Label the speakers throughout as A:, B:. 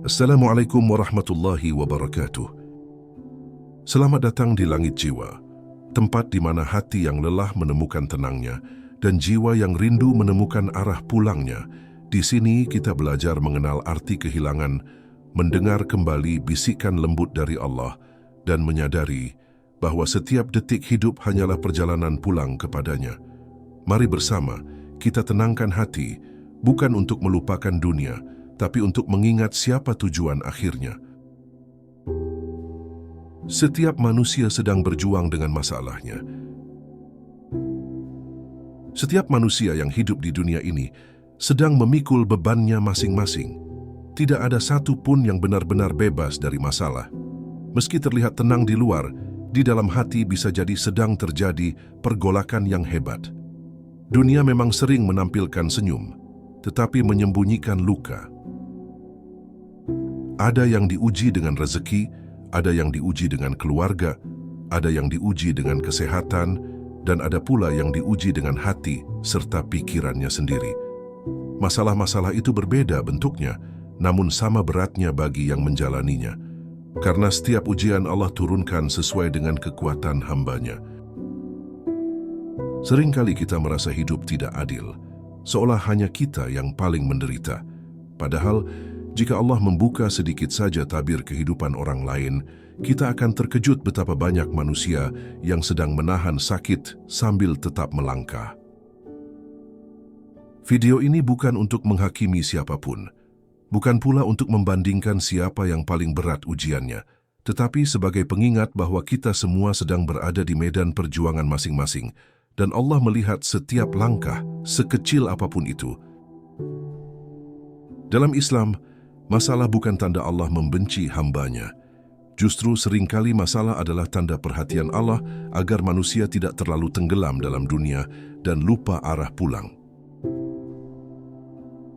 A: Assalamualaikum warahmatullahi wabarakatuh. Selamat datang di Langit Jiwa, tempat di mana hati yang lelah menemukan tenangnya dan jiwa yang rindu menemukan arah pulangnya. Di sini kita belajar mengenal arti kehilangan, mendengar kembali bisikan lembut dari Allah, dan menyadari bahwa setiap detik hidup hanyalah perjalanan pulang kepadanya. Mari bersama kita tenangkan hati, bukan untuk melupakan dunia, tapi untuk mengingat siapa tujuan akhirnya. Setiap manusia sedang berjuang dengan masalahnya. Setiap manusia yang hidup di dunia ini sedang memikul bebannya masing-masing. Tidak ada satu pun yang benar-benar bebas dari masalah. Meski terlihat tenang di luar, di dalam hati bisa jadi sedang terjadi pergolakan yang hebat. Dunia memang sering menampilkan senyum, tetapi menyembunyikan luka. Ada yang diuji dengan rezeki, ada yang diuji dengan keluarga, ada yang diuji dengan kesehatan, dan ada pula yang diuji dengan hati serta pikirannya sendiri. Masalah-masalah itu berbeda bentuknya, namun sama beratnya bagi yang menjalaninya. Karena setiap ujian Allah turunkan sesuai dengan kekuatan hamba-Nya. Seringkali kita merasa hidup tidak adil, seolah hanya kita yang paling menderita. Padahal, jika Allah membuka sedikit saja tabir kehidupan orang lain, kita akan terkejut betapa banyak manusia yang sedang menahan sakit sambil tetap melangkah. Video ini bukan untuk menghakimi siapapun, bukan pula untuk membandingkan siapa yang paling berat ujiannya, tetapi sebagai pengingat bahwa kita semua sedang berada di medan perjuangan masing-masing, dan Allah melihat setiap langkah, sekecil apapun itu. Dalam Islam, masalah bukan tanda Allah membenci hamba-Nya. Justru seringkali masalah adalah tanda perhatian Allah agar manusia tidak terlalu tenggelam dalam dunia dan lupa arah pulang.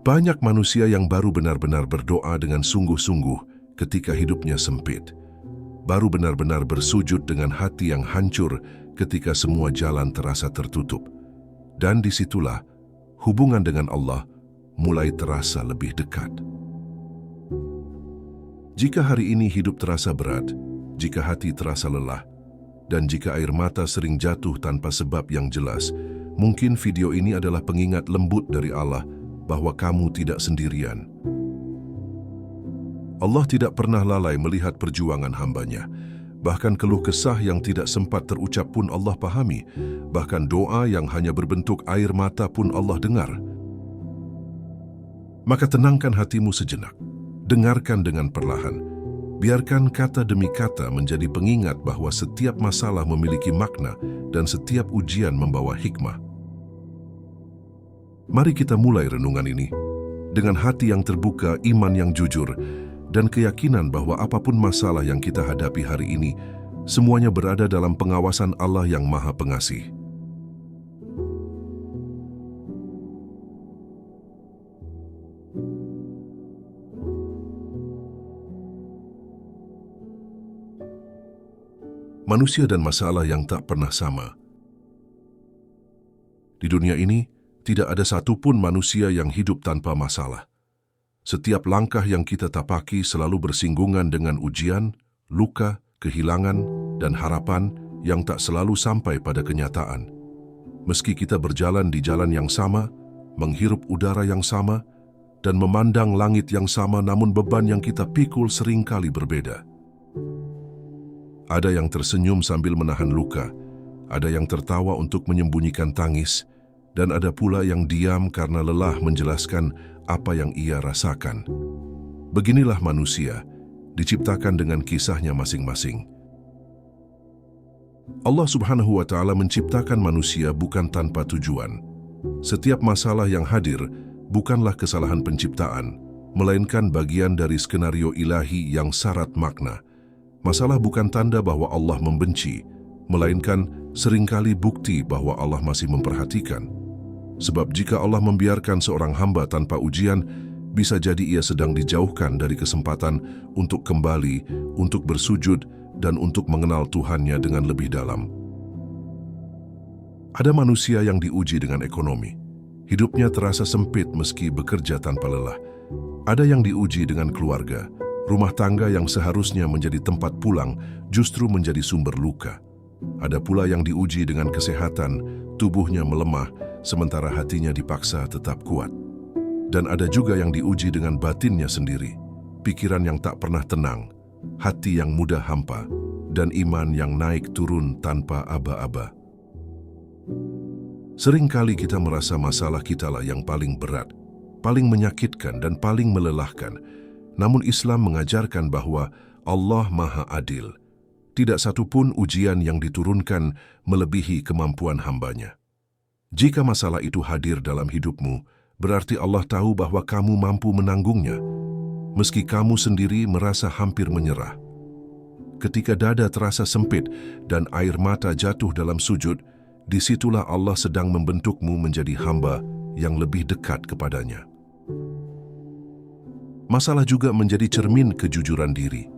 A: Banyak manusia yang baru benar-benar berdoa dengan sungguh-sungguh ketika hidupnya sempit. Baru benar-benar bersujud dengan hati yang hancur ketika semua jalan terasa tertutup. Dan disitulah hubungan dengan Allah mulai terasa lebih dekat. Jika hari ini hidup terasa berat, jika hati terasa lelah, dan jika air mata sering jatuh tanpa sebab yang jelas, mungkin video ini adalah pengingat lembut dari Allah bahwa kamu tidak sendirian. Allah tidak pernah lalai melihat perjuangan hamba-Nya. Bahkan keluh kesah yang tidak sempat terucap pun Allah pahami. Bahkan doa yang hanya berbentuk air mata pun Allah dengar. Maka tenangkan hatimu sejenak. Dengarkan dengan perlahan. Biarkan kata demi kata menjadi pengingat bahwa setiap masalah memiliki makna dan setiap ujian membawa hikmah. Mari kita mulai renungan ini dengan hati yang terbuka, iman yang jujur, dan keyakinan bahwa apapun masalah yang kita hadapi hari ini, semuanya berada dalam pengawasan Allah yang Maha Pengasih. Manusia dan masalah yang tak pernah sama. Di dunia ini, tidak ada satupun manusia yang hidup tanpa masalah. Setiap langkah yang kita tapaki selalu bersinggungan dengan ujian, luka, kehilangan, dan harapan yang tak selalu sampai pada kenyataan. Meski kita berjalan di jalan yang sama, menghirup udara yang sama, dan memandang langit yang sama, namun beban yang kita pikul seringkali berbeda. Ada yang tersenyum sambil menahan luka, ada yang tertawa untuk menyembunyikan tangis, dan ada pula yang diam karena lelah menjelaskan apa yang ia rasakan. Beginilah manusia, diciptakan dengan kisahnya masing-masing. Allah Subhanahu wa Ta'ala menciptakan manusia bukan tanpa tujuan. Setiap masalah yang hadir bukanlah kesalahan penciptaan, melainkan bagian dari skenario ilahi yang syarat makna. Masalah bukan tanda bahwa Allah membenci, melainkan seringkali bukti bahwa Allah masih memperhatikan. Sebab jika Allah membiarkan seorang hamba tanpa ujian, bisa jadi ia sedang dijauhkan dari kesempatan untuk kembali, untuk bersujud, dan untuk mengenal Tuhannya dengan lebih dalam. Ada manusia yang diuji dengan ekonomi. Hidupnya terasa sempit meski bekerja tanpa lelah. Ada yang diuji dengan keluarga. Rumah tangga yang seharusnya menjadi tempat pulang justru menjadi sumber luka. Ada pula yang diuji dengan kesehatan, tubuhnya melemah, sementara hatinya dipaksa tetap kuat. Dan ada juga yang diuji dengan batinnya sendiri, pikiran yang tak pernah tenang, hati yang mudah hampa, dan iman yang naik turun tanpa aba-aba. Seringkali kita merasa masalah kitalah yang paling berat, paling menyakitkan dan paling melelahkan. Namun Islam mengajarkan bahwa Allah Maha Adil. Tidak satupun ujian yang diturunkan melebihi kemampuan hambanya. Jika masalah itu hadir dalam hidupmu, berarti Allah tahu bahwa kamu mampu menanggungnya, meski kamu sendiri merasa hampir menyerah. Ketika dada terasa sempit dan air mata jatuh dalam sujud, disitulah Allah sedang membentukmu menjadi hamba yang lebih dekat kepadanya. Masalah juga menjadi cermin kejujuran diri.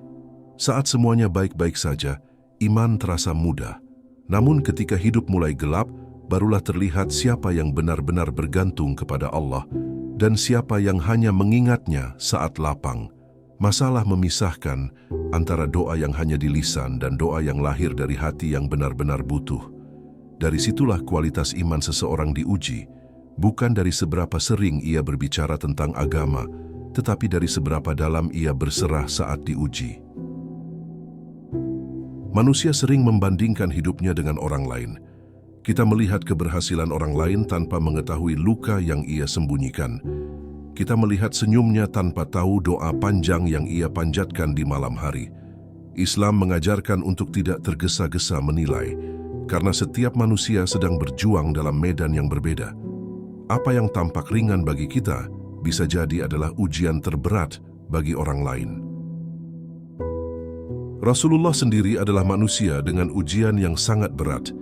A: Saat semuanya baik-baik saja, iman terasa mudah. Namun ketika hidup mulai gelap, barulah terlihat siapa yang benar-benar bergantung kepada Allah dan siapa yang hanya mengingatnya saat lapang. Masalah memisahkan antara doa yang hanya di lisan dan doa yang lahir dari hati yang benar-benar butuh. Dari situlah kualitas iman seseorang diuji, bukan dari seberapa sering ia berbicara tentang agama, tetapi dari seberapa dalam ia berserah saat diuji. Manusia sering membandingkan hidupnya dengan orang lain. Kita melihat keberhasilan orang lain tanpa mengetahui luka yang ia sembunyikan. Kita melihat senyumnya tanpa tahu doa panjang yang ia panjatkan di malam hari. Islam mengajarkan untuk tidak tergesa-gesa menilai, karena setiap manusia sedang berjuang dalam medan yang berbeda. Apa yang tampak ringan bagi kita bisa jadi adalah ujian terberat bagi orang lain. Rasulullah sendiri adalah manusia dengan ujian yang sangat berat.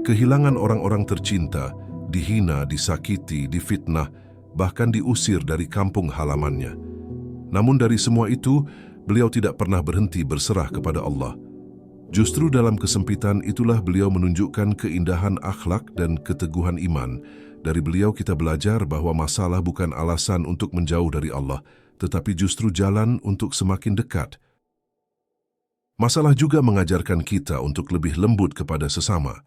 A: Kehilangan orang-orang tercinta, dihina, disakiti, difitnah, bahkan diusir dari kampung halamannya. Namun dari semua itu, beliau tidak pernah berhenti berserah kepada Allah. Justru dalam kesempitan itulah beliau menunjukkan keindahan akhlak dan keteguhan iman. Dari beliau kita belajar bahwa masalah bukan alasan untuk menjauh dari Allah, tetapi justru jalan untuk semakin dekat. Masalah juga mengajarkan kita untuk lebih lembut kepada sesama.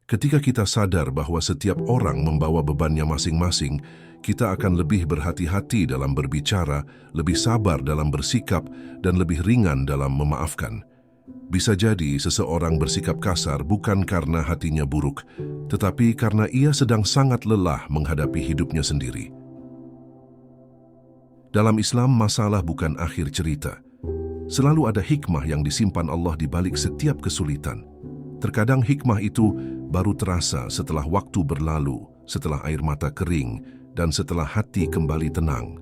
A: Ketika kita sadar bahwa setiap orang membawa bebannya masing-masing, kita akan lebih berhati-hati dalam berbicara, lebih sabar dalam bersikap, dan lebih ringan dalam memaafkan. Bisa jadi seseorang bersikap kasar bukan karena hatinya buruk, tetapi karena ia sedang sangat lelah menghadapi hidupnya sendiri. Dalam Islam, masalah bukan akhir cerita. Selalu ada hikmah yang disimpan Allah di balik setiap kesulitan. Terkadang hikmah itu baru terasa setelah waktu berlalu, setelah air mata kering, dan setelah hati kembali tenang.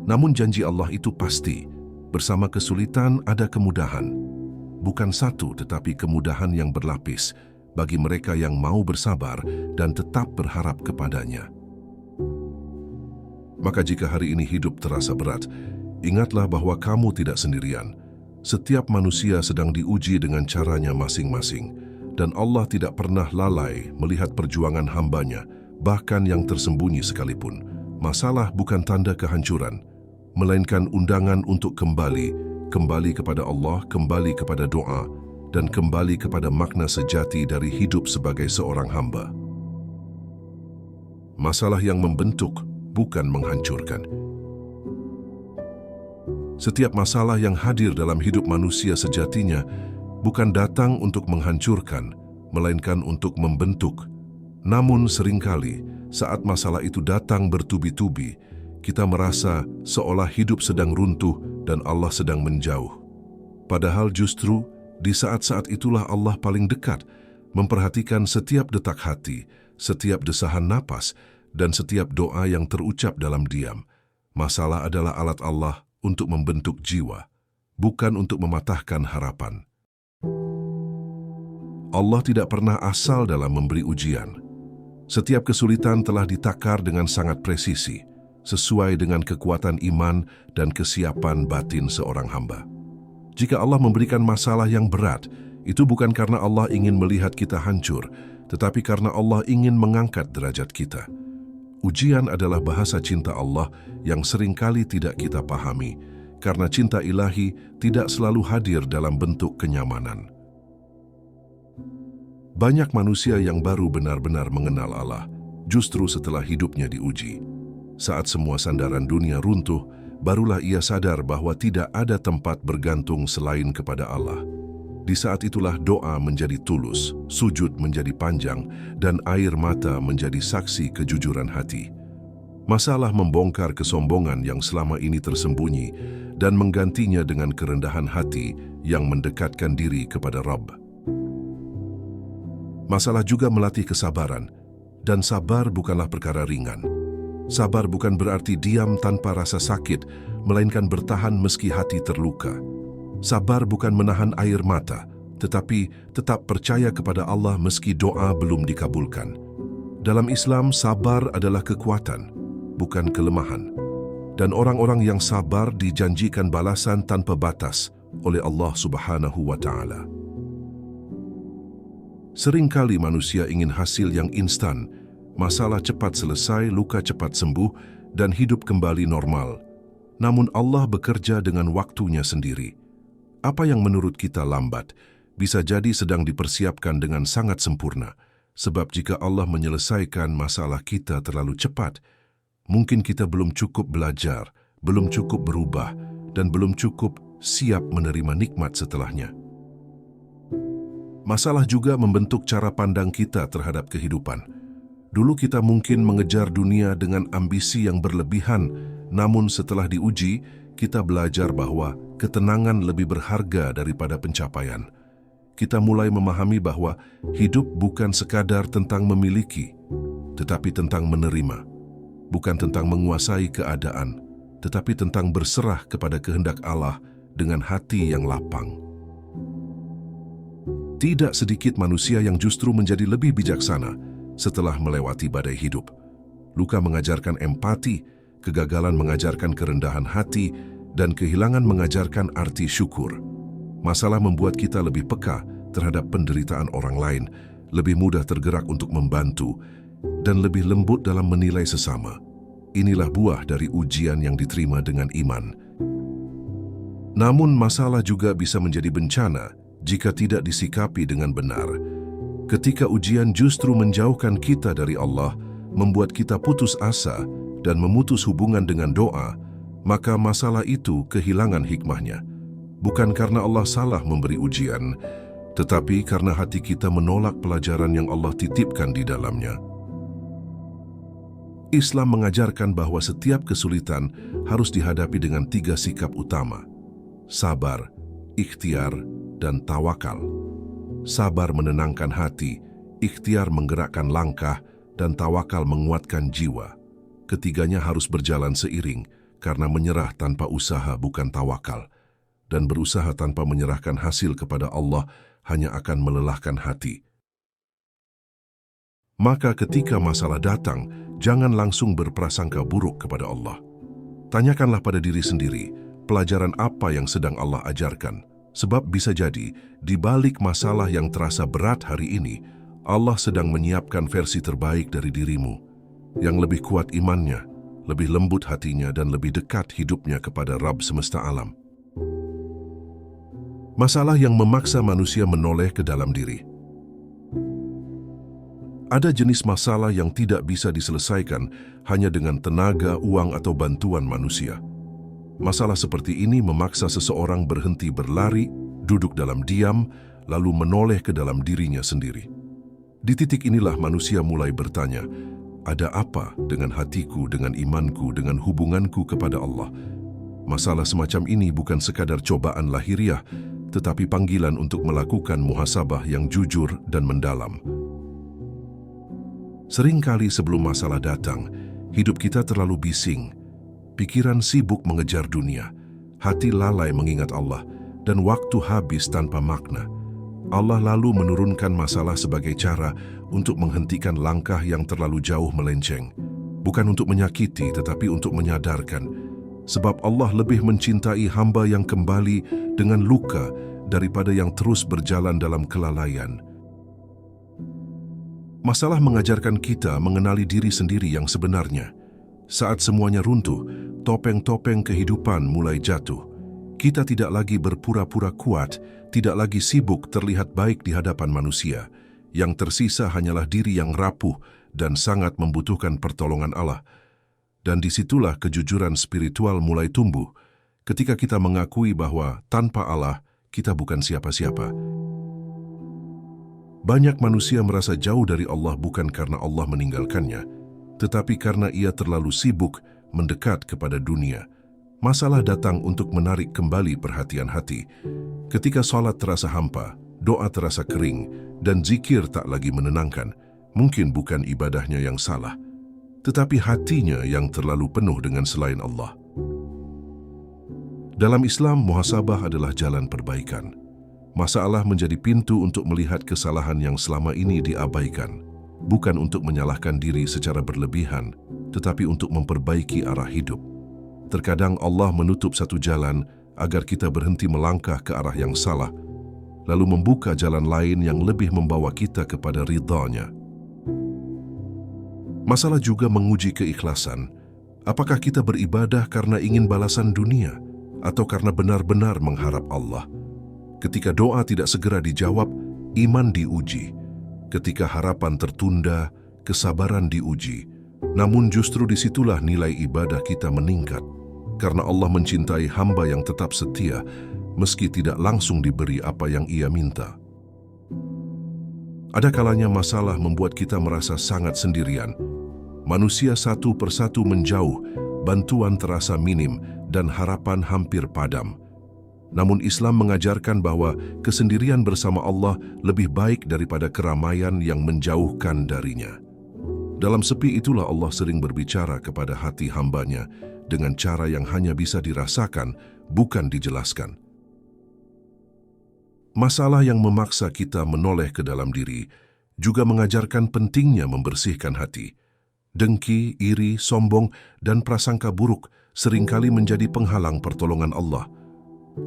A: Namun janji Allah itu pasti, bersama kesulitan ada kemudahan. Bukan satu, tetapi kemudahan yang berlapis bagi mereka yang mau bersabar dan tetap berharap kepadanya. Maka jika hari ini hidup terasa berat, ingatlah bahwa kamu tidak sendirian. Setiap manusia sedang diuji dengan caranya masing-masing, dan Allah tidak pernah lalai melihat perjuangan hambanya, bahkan yang tersembunyi sekalipun. Masalah bukan tanda kehancuran, melainkan undangan untuk kembali kepada Allah, kembali kepada doa, dan kembali kepada makna sejati dari hidup sebagai seorang hamba. Masalah yang membentuk, bukan menghancurkan. Setiap masalah yang hadir dalam hidup manusia sejatinya bukan datang untuk menghancurkan, melainkan untuk membentuk. Namun seringkali, saat masalah itu datang bertubi-tubi, kita merasa seolah hidup sedang runtuh dan Allah sedang menjauh. Padahal justru di saat-saat itulah Allah paling dekat, memperhatikan setiap detak hati, setiap desahan napas, dan setiap doa yang terucap dalam diam. Masalah adalah alat Allah untuk membentuk jiwa, bukan untuk mematahkan harapan. Allah tidak pernah asal dalam memberi ujian. Setiap kesulitan telah ditakar dengan sangat presisi, sesuai dengan kekuatan iman dan kesiapan batin seorang hamba. Jika Allah memberikan masalah yang berat, itu bukan karena Allah ingin melihat kita hancur, tetapi karena Allah ingin mengangkat derajat kita. Ujian adalah bahasa cinta Allah yang seringkali tidak kita pahami. karena cinta ilahi tidak selalu hadir dalam bentuk kenyamanan. Banyak manusia yang baru benar-benar mengenal Allah justru setelah hidupnya diuji. Saat semua sandaran dunia runtuh, barulah ia sadar bahwa tidak ada tempat bergantung selain kepada Allah. Di saat itulah doa menjadi tulus, sujud menjadi panjang, dan air mata menjadi saksi kejujuran hati. Masalah membongkar kesombongan yang selama ini tersembunyi dan menggantinya dengan kerendahan hati yang mendekatkan diri kepada Rabb. Masalah juga melatih kesabaran, dan sabar bukanlah perkara ringan. Sabar bukan berarti diam tanpa rasa sakit, melainkan bertahan meski hati terluka. Sabar bukan menahan air mata, tetapi tetap percaya kepada Allah meski doa belum dikabulkan. Dalam Islam, sabar adalah kekuatan, bukan kelemahan. Dan orang-orang yang sabar dijanjikan balasan tanpa batas oleh Allah Subhanahu wa Ta'ala. Seringkali manusia ingin hasil yang instan, masalah cepat selesai, luka cepat sembuh, dan hidup kembali normal. Namun Allah bekerja dengan waktunya sendiri. Apa yang menurut kita lambat, bisa jadi sedang dipersiapkan dengan sangat sempurna. Sebab jika Allah menyelesaikan masalah kita terlalu cepat, mungkin kita belum cukup belajar, belum cukup berubah, dan belum cukup siap menerima nikmat setelahnya. Masalah juga membentuk cara pandang kita terhadap kehidupan. Dulu kita mungkin mengejar dunia dengan ambisi yang berlebihan, namun setelah diuji, kita belajar bahwa ketenangan lebih berharga daripada pencapaian. Kita mulai memahami bahwa hidup bukan sekadar tentang memiliki, tetapi tentang menerima. Bukan tentang menguasai keadaan, tetapi tentang berserah kepada kehendak Allah dengan hati yang lapang. Tidak sedikit manusia yang justru menjadi lebih bijaksana setelah melewati badai hidup. Luka mengajarkan empati, kegagalan mengajarkan kerendahan hati, dan kehilangan mengajarkan arti syukur. Masalah membuat kita lebih peka terhadap penderitaan orang lain, lebih mudah tergerak untuk membantu, dan lebih lembut dalam menilai sesama. Inilah buah dari ujian yang diterima dengan iman. Namun masalah juga bisa menjadi bencana jika tidak disikapi dengan benar. Ketika ujian justru menjauhkan kita dari Allah, membuat kita putus asa dan memutus hubungan dengan doa, maka masalah itu kehilangan hikmahnya. Bukan karena Allah salah memberi ujian, tetapi karena hati kita menolak pelajaran yang Allah titipkan di dalamnya. Islam mengajarkan bahwa setiap kesulitan harus dihadapi dengan 3 sikap utama: sabar, ikhtiar, dan tawakal. Sabar menenangkan hati, ikhtiar menggerakkan langkah, dan tawakal menguatkan jiwa. Ketiganya harus berjalan seiring, karena menyerah tanpa usaha bukan tawakal, dan berusaha tanpa menyerahkan hasil kepada Allah hanya akan melelahkan hati. Maka ketika masalah datang, jangan langsung berprasangka buruk kepada Allah. Tanyakanlah pada diri sendiri, pelajaran apa yang sedang Allah ajarkan? Sebab bisa jadi, di balik masalah yang terasa berat hari ini, Allah sedang menyiapkan versi terbaik dari dirimu, yang lebih kuat imannya, lebih lembut hatinya, dan lebih dekat hidupnya kepada Rabb semesta alam. Masalah yang memaksa manusia menoleh ke dalam diri. Ada jenis masalah yang tidak bisa diselesaikan hanya dengan tenaga, uang, atau bantuan manusia. Masalah seperti ini memaksa seseorang berhenti berlari, duduk dalam diam, lalu menoleh ke dalam dirinya sendiri. Di titik inilah manusia mulai bertanya, ada apa dengan hatiku, dengan imanku, dengan hubunganku kepada Allah? Masalah semacam ini bukan sekadar cobaan lahiriah, tetapi panggilan untuk melakukan muhasabah yang jujur dan mendalam. Seringkali sebelum masalah datang, hidup kita terlalu bising. Pikiran sibuk mengejar dunia, hati lalai mengingat Allah, dan waktu habis tanpa makna. Allah lalu menurunkan masalah sebagai cara untuk menghentikan langkah yang terlalu jauh melenceng. Bukan untuk menyakiti, tetapi untuk menyadarkan. Sebab Allah lebih mencintai hamba yang kembali dengan luka daripada yang terus berjalan dalam kelalaian. Masalah mengajarkan kita mengenali diri sendiri yang sebenarnya. Saat semuanya runtuh, topeng-topeng kehidupan mulai jatuh. Kita tidak lagi berpura-pura kuat, tidak lagi sibuk terlihat baik di hadapan manusia. Yang tersisa hanyalah diri yang rapuh dan sangat membutuhkan pertolongan Allah. Dan disitulah kejujuran spiritual mulai tumbuh, ketika kita mengakui bahwa tanpa Allah, kita bukan siapa-siapa. Banyak manusia merasa jauh dari Allah bukan karena Allah meninggalkannya, tetapi karena ia terlalu sibuk mendekat kepada dunia. Masalah datang untuk menarik kembali perhatian hati. Ketika salat terasa hampa, doa terasa kering, dan zikir tak lagi menenangkan, mungkin bukan ibadahnya yang salah, tetapi hatinya yang terlalu penuh dengan selain Allah. Dalam Islam, muhasabah adalah jalan perbaikan. Masalah menjadi pintu untuk melihat kesalahan yang selama ini diabaikan, bukan untuk menyalahkan diri secara berlebihan, tetapi untuk memperbaiki arah hidup. Terkadang Allah menutup satu jalan agar kita berhenti melangkah ke arah yang salah, lalu membuka jalan lain yang lebih membawa kita kepada ridha-Nya. Masalah juga menguji keikhlasan. Apakah kita beribadah karena ingin balasan dunia atau karena benar-benar mengharap Allah? Ketika doa tidak segera dijawab, iman diuji. Ketika harapan tertunda, kesabaran diuji. Namun justru disitulah nilai ibadah kita meningkat. Karena Allah mencintai hamba yang tetap setia, meski tidak langsung diberi apa yang ia minta. Ada kalanya masalah membuat kita merasa sangat sendirian. Manusia satu persatu menjauh, bantuan terasa minim, dan harapan hampir padam. Namun Islam mengajarkan bahwa kesendirian bersama Allah lebih baik daripada keramaian yang menjauhkan darinya. Dalam sepi itulah Allah sering berbicara kepada hati hambanya dengan cara yang hanya bisa dirasakan, bukan dijelaskan. Masalah yang memaksa kita menoleh ke dalam diri juga mengajarkan pentingnya membersihkan hati. Dengki, iri, sombong, dan prasangka buruk seringkali menjadi penghalang pertolongan Allah.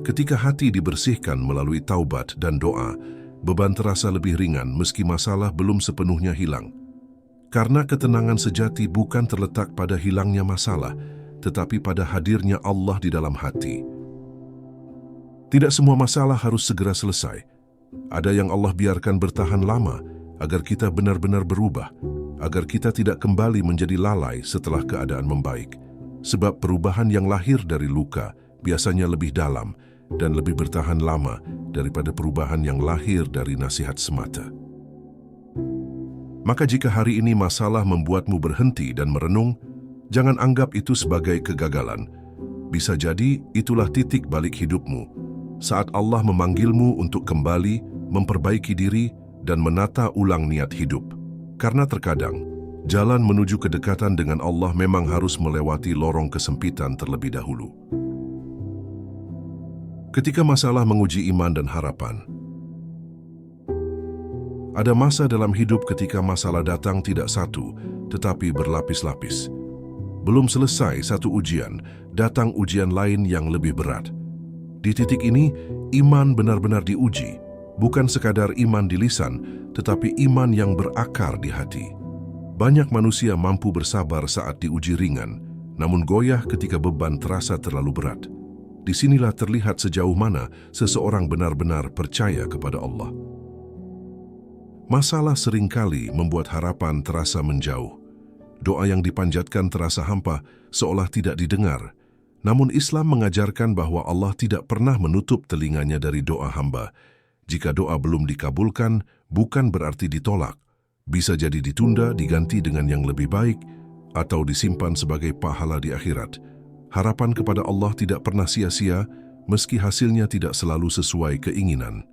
A: Ketika hati dibersihkan melalui taubat dan doa, beban terasa lebih ringan meski masalah belum sepenuhnya hilang. Karena ketenangan sejati bukan terletak pada hilangnya masalah, tetapi pada hadirnya Allah di dalam hati. Tidak semua masalah harus segera selesai. Ada yang Allah biarkan bertahan lama agar kita benar-benar berubah, agar kita tidak kembali menjadi lalai setelah keadaan membaik. Sebab perubahan yang lahir dari luka biasanya lebih dalam dan lebih bertahan lama daripada perubahan yang lahir dari nasihat semata. Maka jika hari ini masalah membuatmu berhenti dan merenung, jangan anggap itu sebagai kegagalan. Bisa jadi itulah titik balik hidupmu, saat Allah memanggilmu untuk kembali, memperbaiki diri, dan menata ulang niat hidup. Karena terkadang, jalan menuju kedekatan dengan Allah memang harus melewati lorong kesempitan terlebih dahulu. Ketika masalah menguji iman dan harapan, ada masa dalam hidup ketika masalah datang tidak satu, tetapi berlapis-lapis. Belum selesai satu ujian, datang ujian lain yang lebih berat. Di titik ini, iman benar-benar diuji, bukan sekadar iman di lisan, tetapi iman yang berakar di hati. Banyak manusia mampu bersabar saat diuji ringan, namun goyah ketika beban terasa terlalu berat. Disinilah terlihat sejauh mana seseorang benar-benar percaya kepada Allah. Masalah seringkali membuat harapan terasa menjauh. Doa yang dipanjatkan terasa hampa, seolah tidak didengar. Namun Islam mengajarkan bahwa Allah tidak pernah menutup telinganya dari doa hamba. Jika doa belum dikabulkan, bukan berarti ditolak. Bisa jadi ditunda, diganti dengan yang lebih baik, atau disimpan sebagai pahala di akhirat. Harapan kepada Allah tidak pernah sia-sia, meski hasilnya tidak selalu sesuai keinginan.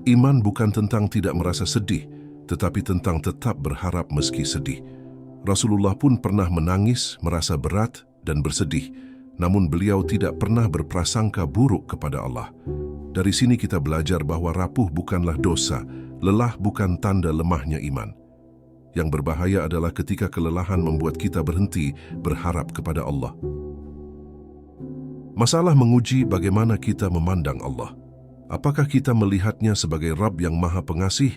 A: Iman bukan tentang tidak merasa sedih, tetapi tentang tetap berharap meski sedih. Rasulullah pun pernah menangis, merasa berat dan bersedih, namun beliau tidak pernah berprasangka buruk kepada Allah. Dari sini kita belajar bahwa rapuh bukanlah dosa, lelah bukan tanda lemahnya iman. Yang berbahaya adalah ketika kelelahan membuat kita berhenti berharap kepada Allah. Masalah menguji bagaimana kita memandang Allah. Apakah kita melihatnya sebagai Rabb yang Maha Pengasih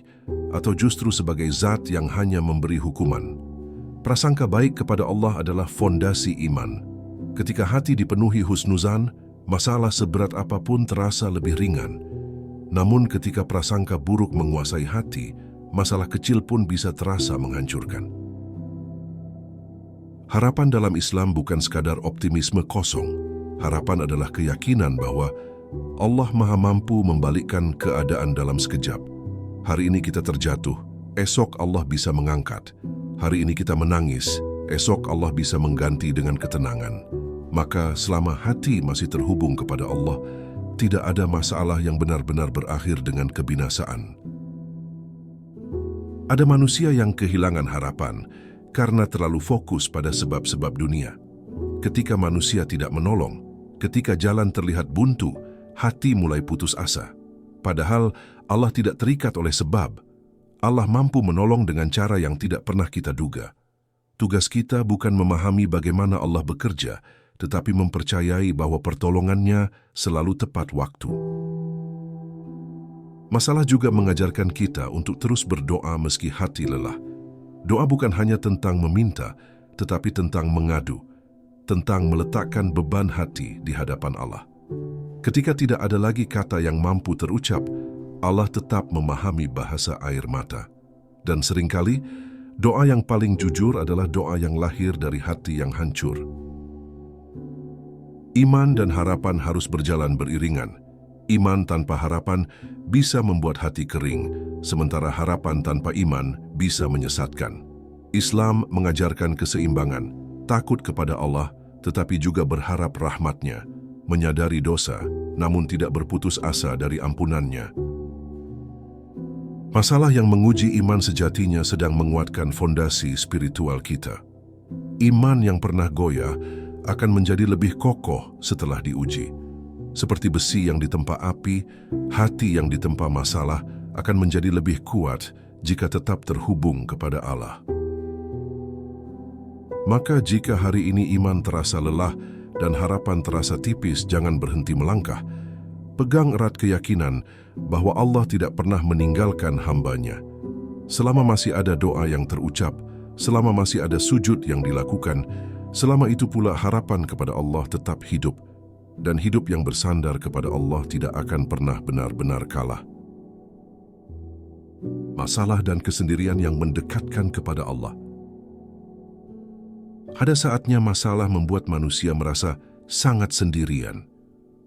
A: atau justru sebagai Zat yang hanya memberi hukuman? Prasangka baik kepada Allah adalah fondasi iman. Ketika hati dipenuhi husnuzan, masalah seberat apapun terasa lebih ringan. Namun ketika prasangka buruk menguasai hati, masalah kecil pun bisa terasa menghancurkan. Harapan dalam Islam bukan sekadar optimisme kosong. Harapan adalah keyakinan bahwa Allah Maha Mampu membalikkan keadaan dalam sekejap. Hari ini kita terjatuh, esok Allah bisa mengangkat. Hari ini kita menangis, esok Allah bisa mengganti dengan ketenangan. Maka selama hati masih terhubung kepada Allah, tidak ada masalah yang benar-benar berakhir dengan kebinasaan. Ada manusia yang kehilangan harapan karena terlalu fokus pada sebab-sebab dunia. Ketika manusia tidak menolong, ketika jalan terlihat buntu, hati mulai putus asa. Padahal Allah tidak terikat oleh sebab. Allah mampu menolong dengan cara yang tidak pernah kita duga. Tugas kita bukan memahami bagaimana Allah bekerja, tetapi mempercayai bahwa pertolongannya selalu tepat waktu. Masalah juga mengajarkan kita untuk terus berdoa meski hati lelah. Doa bukan hanya tentang meminta, tetapi tentang mengadu, tentang meletakkan beban hati di hadapan Allah. Ketika tidak ada lagi kata yang mampu terucap, Allah tetap memahami bahasa air mata. Dan seringkali, doa yang paling jujur adalah doa yang lahir dari hati yang hancur. Iman dan harapan harus berjalan beriringan. Iman tanpa harapan bisa membuat hati kering, sementara harapan tanpa iman bisa menyesatkan. Islam mengajarkan keseimbangan, takut kepada Allah, tetapi juga berharap rahmat-Nya, menyadari dosa, namun tidak berputus asa dari ampunan-Nya. Masalah yang menguji iman sejatinya sedang menguatkan fondasi spiritual kita. Iman yang pernah goyah akan menjadi lebih kokoh setelah diuji. Seperti besi yang ditempa api, hati yang ditempa masalah akan menjadi lebih kuat jika tetap terhubung kepada Allah. Maka jika hari ini iman terasa lelah dan harapan terasa tipis, jangan berhenti melangkah. Pegang erat keyakinan bahwa Allah tidak pernah meninggalkan hamba-Nya. Selama masih ada doa yang terucap, selama masih ada sujud yang dilakukan, selama itu pula harapan kepada Allah tetap hidup, dan hidup yang bersandar kepada Allah tidak akan pernah benar-benar kalah. Masalah dan kesendirian yang mendekatkan kepada Allah. Ada saatnya masalah membuat manusia merasa sangat sendirian.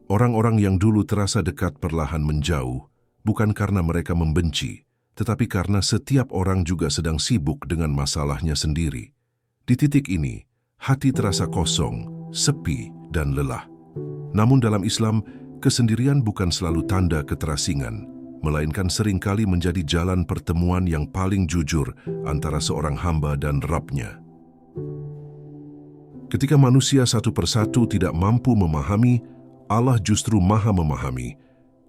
A: Orang-orang yang dulu terasa dekat perlahan menjauh, bukan karena mereka membenci, tetapi karena setiap orang juga sedang sibuk dengan masalahnya sendiri. Di titik ini, hati terasa kosong, sepi, dan lelah. Namun dalam Islam, kesendirian bukan selalu tanda keterasingan, melainkan seringkali menjadi jalan pertemuan yang paling jujur antara seorang hamba dan Rabb-Nya. Ketika manusia satu persatu tidak mampu memahami, Allah justru maha memahami.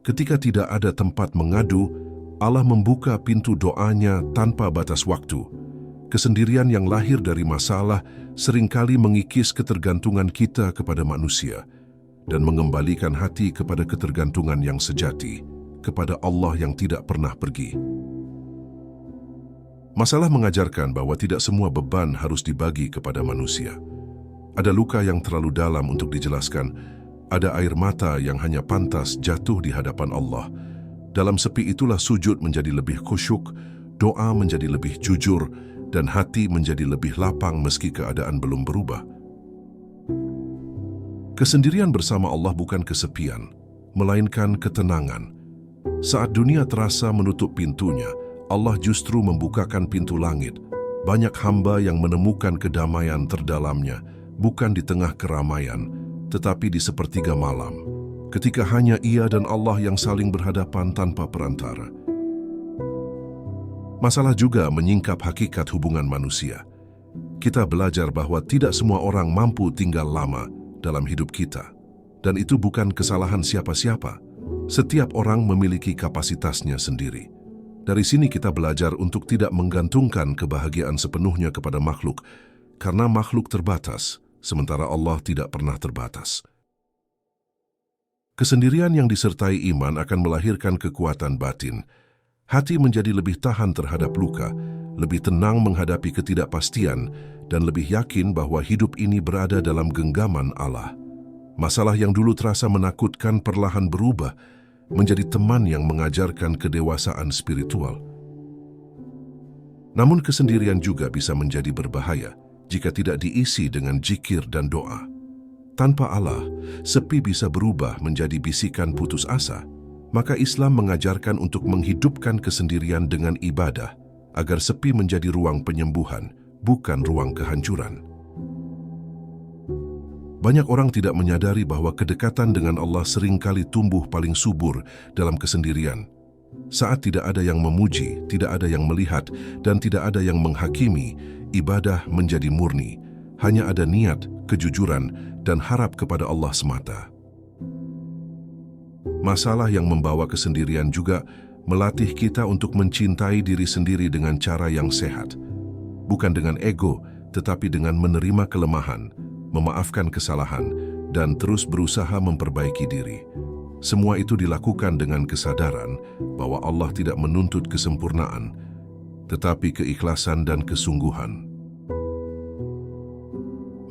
A: Ketika tidak ada tempat mengadu, Allah membuka pintu doanya tanpa batas waktu. Kesendirian yang lahir dari masalah seringkali mengikis ketergantungan kita kepada manusia dan mengembalikan hati kepada ketergantungan yang sejati, kepada Allah yang tidak pernah pergi. Masalah mengajarkan bahwa tidak semua beban harus dibagi kepada manusia. Ada luka yang terlalu dalam untuk dijelaskan, ada air mata yang hanya pantas jatuh di hadapan Allah. Dalam sepi itulah sujud menjadi lebih khusyuk, doa menjadi lebih jujur, dan hati menjadi lebih lapang meski keadaan belum berubah. Kesendirian bersama Allah bukan kesepian, melainkan ketenangan. Saat dunia terasa menutup pintunya, Allah justru membukakan pintu langit. Banyak hamba yang menemukan kedamaian terdalamnya, bukan di tengah keramaian, tetapi di sepertiga malam, ketika hanya Ia dan Allah yang saling berhadapan tanpa perantara. Masalah juga menyingkap hakikat hubungan manusia. Kita belajar bahwa tidak semua orang mampu tinggal lama dalam hidup kita, dan itu bukan kesalahan siapa-siapa. Setiap orang memiliki kapasitasnya sendiri. Dari sini kita belajar untuk tidak menggantungkan kebahagiaan sepenuhnya kepada makhluk, karena makhluk terbatas, sementara Allah tidak pernah terbatas. Kesendirian yang disertai iman akan melahirkan kekuatan batin. Hati menjadi lebih tahan terhadap luka, lebih tenang menghadapi ketidakpastian, dan lebih yakin bahwa hidup ini berada dalam genggaman Allah. Masalah yang dulu terasa menakutkan perlahan berubah menjadi teman yang mengajarkan kedewasaan spiritual. Namun kesendirian juga bisa menjadi berbahaya jika tidak diisi dengan zikir dan doa. Tanpa Allah, sepi bisa berubah menjadi bisikan putus asa. Maka Islam mengajarkan untuk menghidupkan kesendirian dengan ibadah, agar sepi menjadi ruang penyembuhan, bukan ruang kehancuran. Banyak orang tidak menyadari bahwa kedekatan dengan Allah seringkali tumbuh paling subur dalam kesendirian. Saat tidak ada yang memuji, tidak ada yang melihat, dan tidak ada yang menghakimi, ibadah menjadi murni. Hanya ada niat, kejujuran, dan harap kepada Allah semata. Masalah yang membawa kesendirian juga melatih kita untuk mencintai diri sendiri dengan cara yang sehat. Bukan dengan ego, tetapi dengan menerima kelemahan, memaafkan kesalahan, dan terus berusaha memperbaiki diri. Semua itu dilakukan dengan kesadaran bahwa Allah tidak menuntut kesempurnaan, tetapi keikhlasan dan kesungguhan.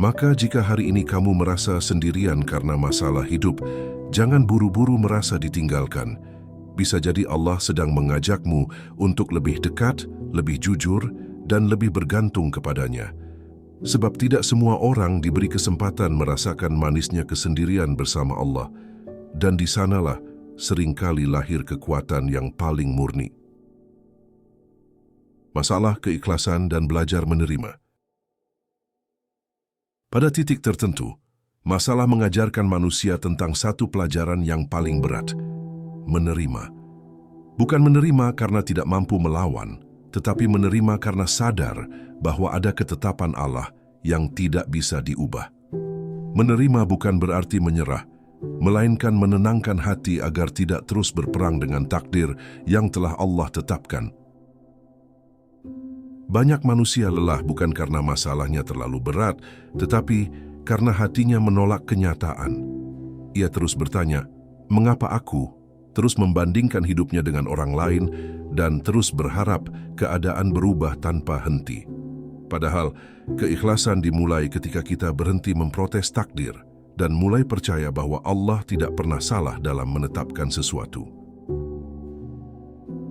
A: Maka jika hari ini kamu merasa sendirian karena masalah hidup, jangan buru-buru merasa ditinggalkan. Bisa jadi Allah sedang mengajakmu untuk lebih dekat, lebih jujur, dan lebih bergantung kepadanya. Sebab tidak semua orang diberi kesempatan merasakan manisnya kesendirian bersama Allah. Dan di sanalah seringkali lahir kekuatan yang paling murni. Masalah keikhlasan dan belajar menerima. Pada titik tertentu, masalah mengajarkan manusia tentang satu pelajaran yang paling berat, menerima. Bukan menerima karena tidak mampu melawan, tetapi menerima karena sadar bahwa ada ketetapan Allah yang tidak bisa diubah. Menerima bukan berarti menyerah, melainkan menenangkan hati agar tidak terus berperang dengan takdir yang telah Allah tetapkan. Banyak manusia lelah bukan karena masalahnya terlalu berat, tetapi karena hatinya menolak kenyataan. Ia terus bertanya, "Mengapa aku?" Terus membandingkan hidupnya dengan orang lain dan terus berharap keadaan berubah tanpa henti. Padahal, keikhlasan dimulai ketika kita berhenti memprotes takdir dan mulai percaya bahwa Allah tidak pernah salah dalam menetapkan sesuatu.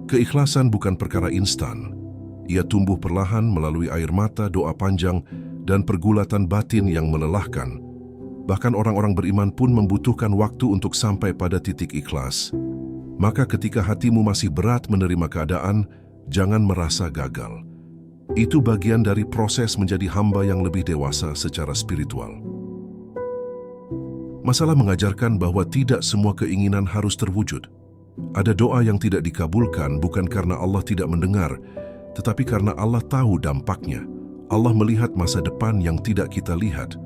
A: Keikhlasan bukan perkara instan. Ia tumbuh perlahan melalui air mata, doa panjang, dan pergulatan batin yang melelahkan. Bahkan orang-orang beriman pun membutuhkan waktu untuk sampai pada titik ikhlas. Maka ketika hatimu masih berat menerima keadaan, jangan merasa gagal. Itu bagian dari proses menjadi hamba yang lebih dewasa secara spiritual. Masalah mengajarkan bahwa tidak semua keinginan harus terwujud. Ada doa yang tidak dikabulkan bukan karena Allah tidak mendengar, tetapi karena Allah tahu dampaknya. Allah melihat masa depan yang tidak kita lihat.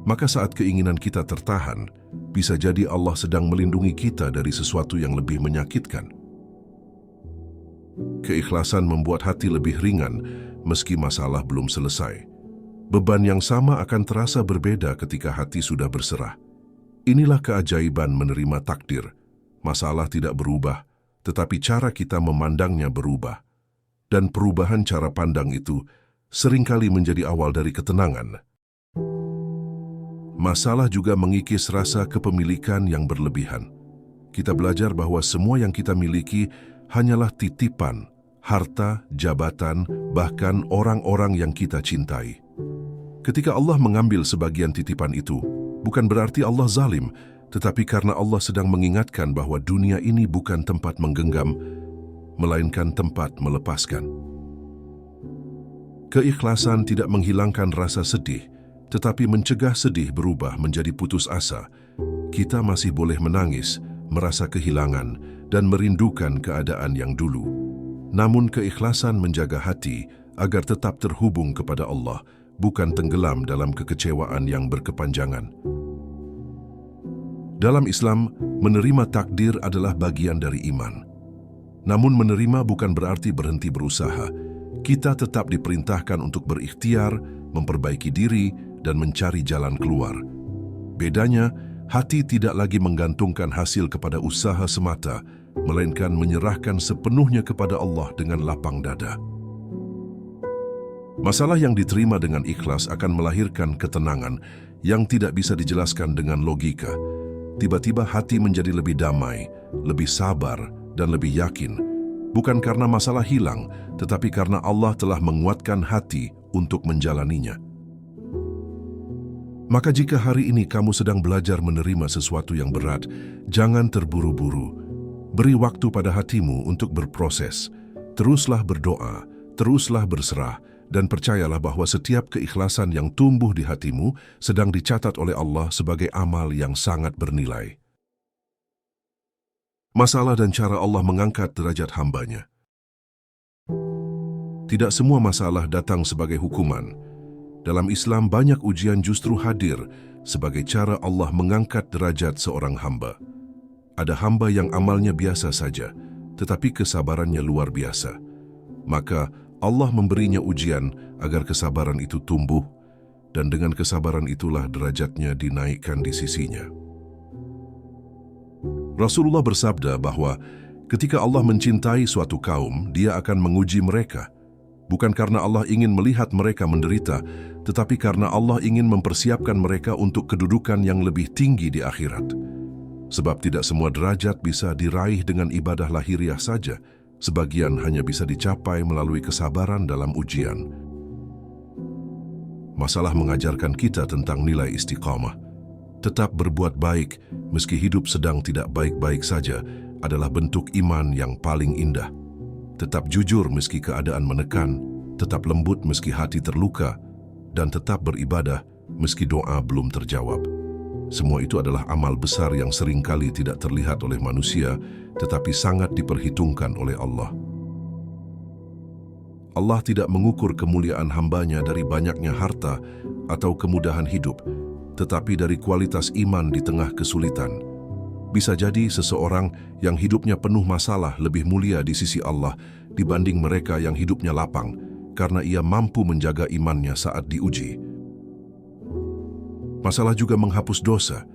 A: Maka saat keinginan kita tertahan, bisa jadi Allah sedang melindungi kita dari sesuatu yang lebih menyakitkan. Keikhlasan membuat hati lebih ringan meski masalah belum selesai. Beban yang sama akan terasa berbeda ketika hati sudah berserah. Inilah keajaiban menerima takdir. Masalah tidak berubah, tetapi cara kita memandangnya berubah. Dan perubahan cara pandang itu seringkali menjadi awal dari ketenangan. Masalah juga mengikis rasa kepemilikan yang berlebihan. Kita belajar bahwa semua yang kita miliki hanyalah titipan, harta, jabatan, bahkan orang-orang yang kita cintai. Ketika Allah mengambil sebagian titipan itu, bukan berarti Allah zalim, tetapi karena Allah sedang mengingatkan bahwa dunia ini bukan tempat menggenggam, melainkan tempat melepaskan. Keikhlasan tidak menghilangkan rasa sedih, tetapi mencegah sedih berubah menjadi putus asa. Kita masih boleh menangis, merasa kehilangan, dan merindukan keadaan yang dulu. Namun keikhlasan menjaga hati agar tetap terhubung kepada Allah, bukan tenggelam dalam kekecewaan yang berkepanjangan. Dalam Islam, menerima takdir adalah bagian dari iman. Namun menerima bukan berarti berhenti berusaha. Kita tetap diperintahkan untuk berikhtiar, memperbaiki diri, dan mencari jalan keluar. Bedanya, hati tidak lagi menggantungkan hasil kepada usaha semata, melainkan menyerahkan sepenuhnya kepada Allah dengan lapang dada. Masalah yang diterima dengan ikhlas akan melahirkan ketenangan yang tidak bisa dijelaskan dengan logika. Tiba-tiba hati menjadi lebih damai, lebih sabar, dan lebih yakin. Bukan karena masalah hilang, tetapi karena Allah telah menguatkan hati untuk menjalaninya. Maka jika hari ini kamu sedang belajar menerima sesuatu yang berat, jangan terburu-buru. Beri waktu pada hatimu untuk berproses. Teruslah berdoa, teruslah berserah, dan percayalah bahwa setiap keikhlasan yang tumbuh di hatimu sedang dicatat oleh Allah sebagai amal yang sangat bernilai. Masalah dan cara Allah mengangkat derajat hambanya. Tidak semua masalah datang sebagai hukuman. Dalam Islam banyak ujian justru hadir sebagai cara Allah mengangkat derajat seorang hamba. Ada hamba yang amalnya biasa saja, tetapi kesabarannya luar biasa. Maka Allah memberinya ujian agar kesabaran itu tumbuh, dan dengan kesabaran itulah derajatnya dinaikkan di sisinya. Rasulullah bersabda bahwa ketika Allah mencintai suatu kaum, Dia akan menguji mereka. Bukan karena Allah ingin melihat mereka menderita, tetapi karena Allah ingin mempersiapkan mereka untuk kedudukan yang lebih tinggi di akhirat. Sebab tidak semua derajat bisa diraih dengan ibadah lahiriah saja, sebagian hanya bisa dicapai melalui kesabaran dalam ujian. Masalah mengajarkan kita tentang nilai istiqamah. Tetap berbuat baik meski hidup sedang tidak baik-baik saja adalah bentuk iman yang paling indah. Tetap jujur meski keadaan menekan, tetap lembut meski hati terluka, dan tetap beribadah meski doa belum terjawab. Semua itu adalah amal besar yang seringkali tidak terlihat oleh manusia, tetapi sangat diperhitungkan oleh Allah. Allah tidak mengukur kemuliaan hambanya dari banyaknya harta atau kemudahan hidup, tetapi dari kualitas iman di tengah kesulitan. Bisa jadi seseorang yang hidupnya penuh masalah lebih mulia di sisi Allah dibanding mereka yang hidupnya lapang, karena ia mampu menjaga imannya saat diuji. Masalah juga menghapus dosa.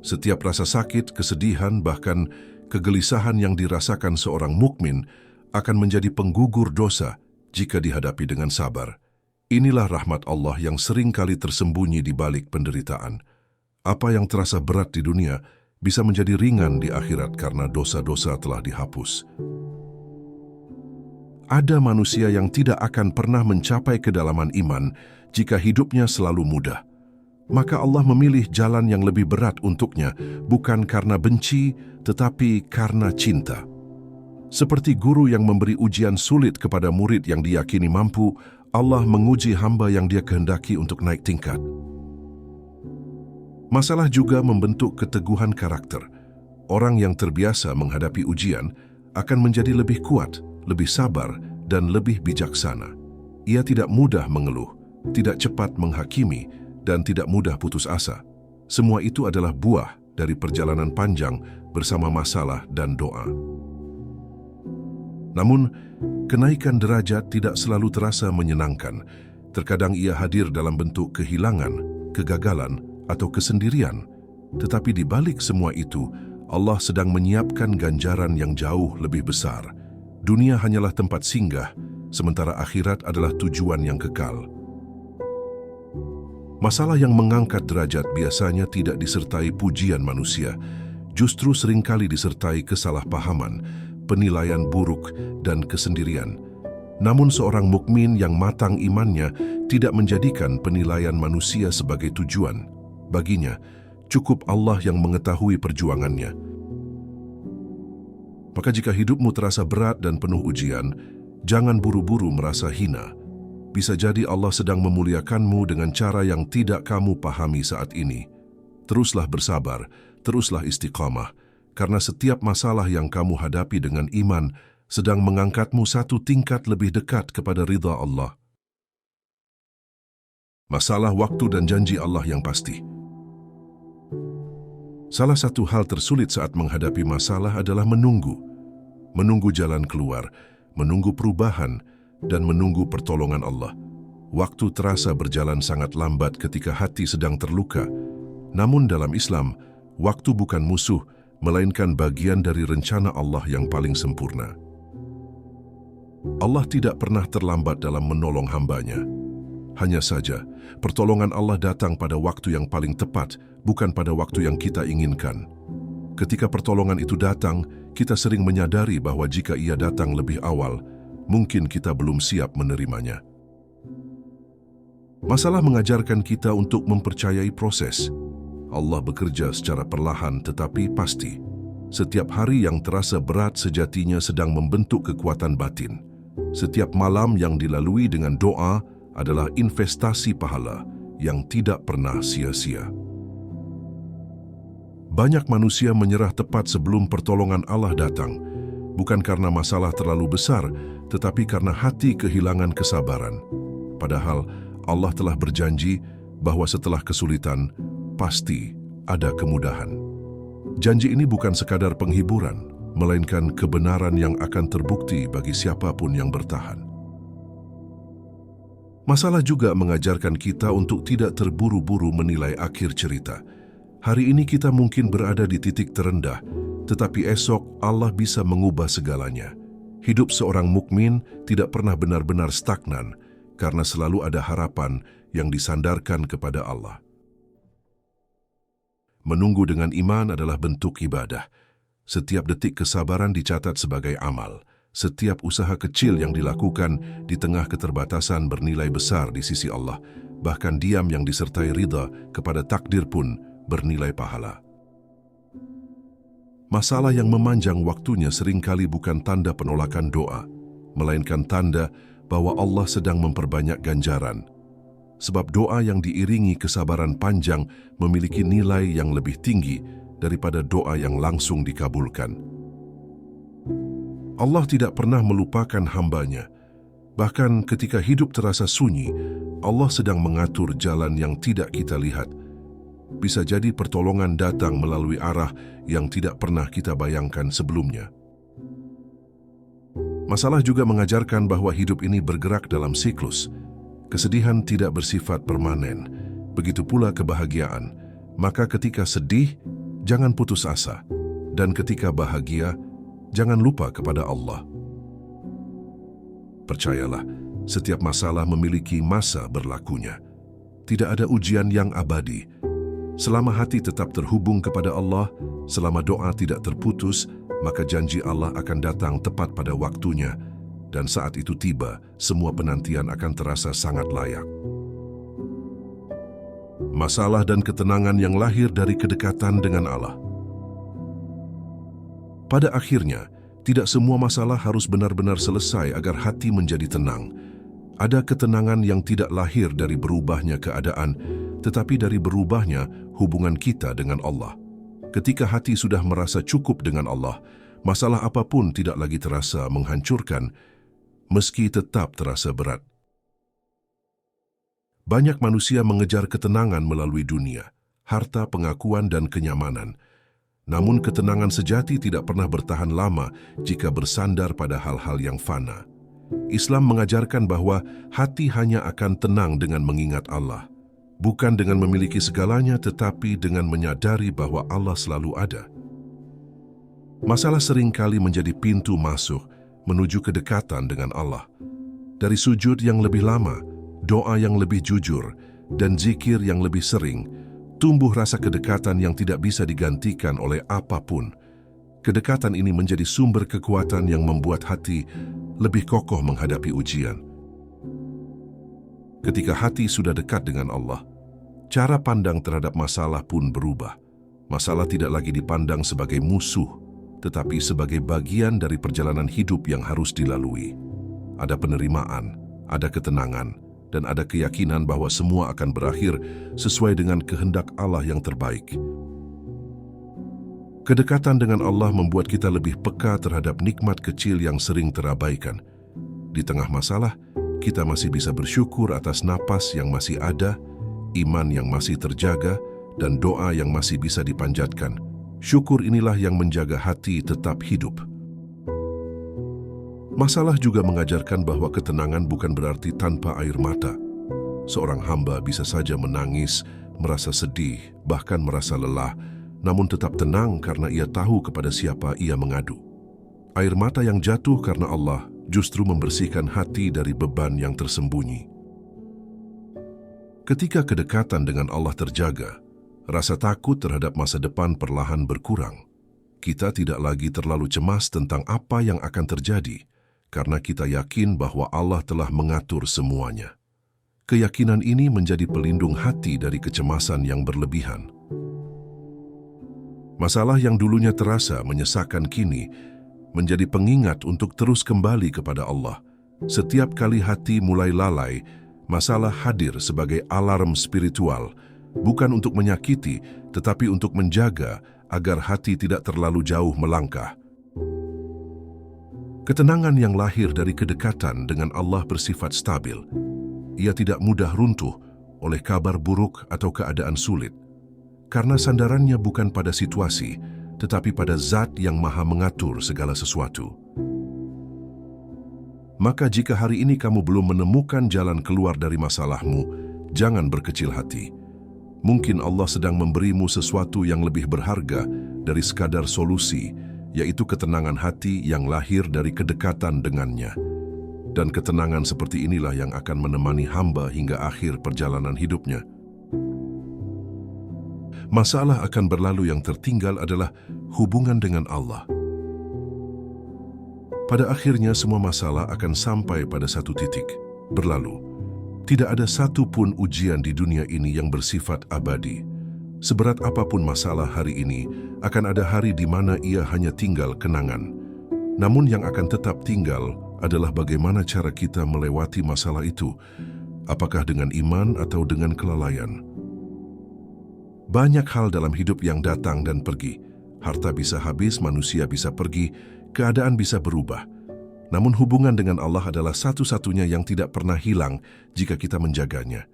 A: Setiap rasa sakit, kesedihan, bahkan kegelisahan yang dirasakan seorang mukmin akan menjadi penggugur dosa jika dihadapi dengan sabar. Inilah rahmat Allah yang seringkali tersembunyi di balik penderitaan. Apa yang terasa berat di dunia bisa menjadi ringan di akhirat karena dosa-dosa telah dihapus. Ada manusia yang tidak akan pernah mencapai kedalaman iman jika hidupnya selalu mudah. Maka Allah memilih jalan yang lebih berat untuknya, bukan karena benci, tetapi karena cinta. Seperti guru yang memberi ujian sulit kepada murid yang diyakini mampu, Allah menguji hamba yang Dia kehendaki untuk naik tingkat. Masalah juga membentuk keteguhan karakter. Orang yang terbiasa menghadapi ujian akan menjadi lebih kuat, lebih sabar, dan lebih bijaksana. Ia tidak mudah mengeluh, tidak cepat menghakimi, dan tidak mudah putus asa. Semua itu adalah buah dari perjalanan panjang bersama masalah dan doa. Namun, kenaikan derajat tidak selalu terasa menyenangkan. Terkadang ia hadir dalam bentuk kehilangan, kegagalan, atau kesendirian. Tetapi di balik semua itu, Allah sedang menyiapkan ganjaran yang jauh lebih besar. Dunia hanyalah tempat singgah, sementara akhirat adalah tujuan yang kekal. Masalah yang mengangkat derajat biasanya tidak disertai pujian manusia, justru seringkali disertai kesalahpahaman, penilaian buruk, dan kesendirian. Namun seorang mukmin yang matang imannya tidak menjadikan penilaian manusia sebagai tujuan. Baginya, cukup Allah yang mengetahui perjuangannya. Maka jika hidupmu terasa berat dan penuh ujian, jangan buru-buru merasa hina. Bisa jadi Allah sedang memuliakanmu dengan cara yang tidak kamu pahami saat ini. Teruslah bersabar, teruslah istiqamah, karena setiap masalah yang kamu hadapi dengan iman sedang mengangkatmu satu tingkat lebih dekat kepada ridha Allah. Masalah waktu dan janji Allah yang pasti. Salah satu hal tersulit saat menghadapi masalah adalah menunggu. Menunggu jalan keluar, menunggu perubahan, dan menunggu pertolongan Allah. Waktu terasa berjalan sangat lambat ketika hati sedang terluka. Namun dalam Islam, waktu bukan musuh, melainkan bagian dari rencana Allah yang paling sempurna. Allah tidak pernah terlambat dalam menolong hambanya. Hanya saja, pertolongan Allah datang pada waktu yang paling tepat, bukan pada waktu yang kita inginkan. Ketika pertolongan itu datang, kita sering menyadari bahwa jika ia datang lebih awal, mungkin kita belum siap menerimanya. Masalah mengajarkan kita untuk mempercayai proses. Allah bekerja secara perlahan tetapi pasti. Setiap hari yang terasa berat sejatinya sedang membentuk kekuatan batin. Setiap malam yang dilalui dengan doa adalah investasi pahala yang tidak pernah sia-sia. Banyak manusia menyerah tepat sebelum pertolongan Allah datang, bukan karena masalah terlalu besar, tetapi karena hati kehilangan kesabaran. Padahal Allah telah berjanji bahwa setelah kesulitan, pasti ada kemudahan. Janji ini bukan sekadar penghiburan, melainkan kebenaran yang akan terbukti bagi siapapun yang bertahan. Masalah juga mengajarkan kita untuk tidak terburu-buru menilai akhir cerita. Hari ini kita mungkin berada di titik terendah, tetapi esok Allah bisa mengubah segalanya. Hidup seorang mukmin tidak pernah benar-benar stagnan, karena selalu ada harapan yang disandarkan kepada Allah. Menunggu dengan iman adalah bentuk ibadah. Setiap detik kesabaran dicatat sebagai amal. Setiap usaha kecil yang dilakukan di tengah keterbatasan bernilai besar di sisi Allah. Bahkan diam yang disertai ridha kepada takdir pun bernilai pahala. Masalah yang memanjang waktunya seringkali bukan tanda penolakan doa, melainkan tanda bahwa Allah sedang memperbanyak ganjaran. Sebab doa yang diiringi kesabaran panjang memiliki nilai yang lebih tinggi daripada doa yang langsung dikabulkan. Allah tidak pernah melupakan hambanya. Bahkan ketika hidup terasa sunyi, Allah sedang mengatur jalan yang tidak kita lihat. Bisa jadi pertolongan datang melalui arah yang tidak pernah kita bayangkan sebelumnya. Masalah juga mengajarkan bahwa hidup ini bergerak dalam siklus. Kesedihan tidak bersifat permanen, begitu pula kebahagiaan. Maka ketika sedih, jangan putus asa. Dan ketika bahagia, jangan lupa kepada Allah. Percayalah, setiap masalah memiliki masa berlakunya. Tidak ada ujian yang abadi. Selama hati tetap terhubung kepada Allah, selama doa tidak terputus, maka janji Allah akan datang tepat pada waktunya. Dan saat itu tiba, semua penantian akan terasa sangat layak. Masalah dan ketenangan yang lahir dari kedekatan dengan Allah. Pada akhirnya, tidak semua masalah harus benar-benar selesai agar hati menjadi tenang. Ada ketenangan yang tidak lahir dari berubahnya keadaan, tetapi dari berubahnya hubungan kita dengan Allah. Ketika hati sudah merasa cukup dengan Allah, masalah apapun tidak lagi terasa menghancurkan, meski tetap terasa berat. Banyak manusia mengejar ketenangan melalui dunia, harta, pengakuan, dan kenyamanan. Namun ketenangan sejati tidak pernah bertahan lama jika bersandar pada hal-hal yang fana. Islam mengajarkan bahwa hati hanya akan tenang dengan mengingat Allah. Bukan dengan memiliki segalanya, tetapi dengan menyadari bahwa Allah selalu ada. Masalah seringkali menjadi pintu masuk menuju kedekatan dengan Allah. Dari sujud yang lebih lama, doa yang lebih jujur, dan zikir yang lebih sering, tumbuh rasa kedekatan yang tidak bisa digantikan oleh apapun. Kedekatan ini menjadi sumber kekuatan yang membuat hati lebih kokoh menghadapi ujian. Ketika hati sudah dekat dengan Allah, cara pandang terhadap masalah pun berubah. Masalah tidak lagi dipandang sebagai musuh, tetapi sebagai bagian dari perjalanan hidup yang harus dilalui. Ada penerimaan, ada ketenangan, dan ada keyakinan bahwa semua akan berakhir sesuai dengan kehendak Allah yang terbaik. Kedekatan dengan Allah membuat kita lebih peka terhadap nikmat kecil yang sering terabaikan. Di tengah masalah, kita masih bisa bersyukur atas napas yang masih ada, iman yang masih terjaga, dan doa yang masih bisa dipanjatkan. Syukur inilah yang menjaga hati tetap hidup. Masalah juga mengajarkan bahwa ketenangan bukan berarti tanpa air mata. Seorang hamba bisa saja menangis, merasa sedih, bahkan merasa lelah, namun tetap tenang karena ia tahu kepada siapa ia mengadu. Air mata yang jatuh karena Allah justru membersihkan hati dari beban yang tersembunyi. Ketika kedekatan dengan Allah terjaga, rasa takut terhadap masa depan perlahan berkurang. Kita tidak lagi terlalu cemas tentang apa yang akan terjadi, karena kita yakin bahwa Allah telah mengatur semuanya. Keyakinan ini menjadi pelindung hati dari kecemasan yang berlebihan. Masalah yang dulunya terasa menyesakan kini menjadi pengingat untuk terus kembali kepada Allah. Setiap kali hati mulai lalai, masalah hadir sebagai alarm spiritual, bukan untuk menyakiti, tetapi untuk menjaga agar hati tidak terlalu jauh melangkah. Ketenangan yang lahir dari kedekatan dengan Allah bersifat stabil. Ia tidak mudah runtuh oleh kabar buruk atau keadaan sulit, karena sandarannya bukan pada situasi, tetapi pada Zat yang Maha mengatur segala sesuatu. Maka jika hari ini kamu belum menemukan jalan keluar dari masalahmu, jangan berkecil hati. Mungkin Allah sedang memberimu sesuatu yang lebih berharga dari sekadar solusi, yaitu ketenangan hati yang lahir dari kedekatan dengannya. Dan ketenangan seperti inilah yang akan menemani hamba hingga akhir perjalanan hidupnya. Masalah akan berlalu, yang tertinggal adalah hubungan dengan Allah. Pada akhirnya semua masalah akan sampai pada satu titik, berlalu. Tidak ada satu pun ujian di dunia ini yang bersifat abadi. Seberat apapun masalah hari ini, akan ada hari di mana ia hanya tinggal kenangan. Namun yang akan tetap tinggal adalah bagaimana cara kita melewati masalah itu, apakah dengan iman atau dengan kelalaian. Banyak hal dalam hidup yang datang dan pergi. Harta bisa habis, manusia bisa pergi, keadaan bisa berubah. Namun hubungan dengan Allah adalah satu-satunya yang tidak pernah hilang jika kita menjaganya.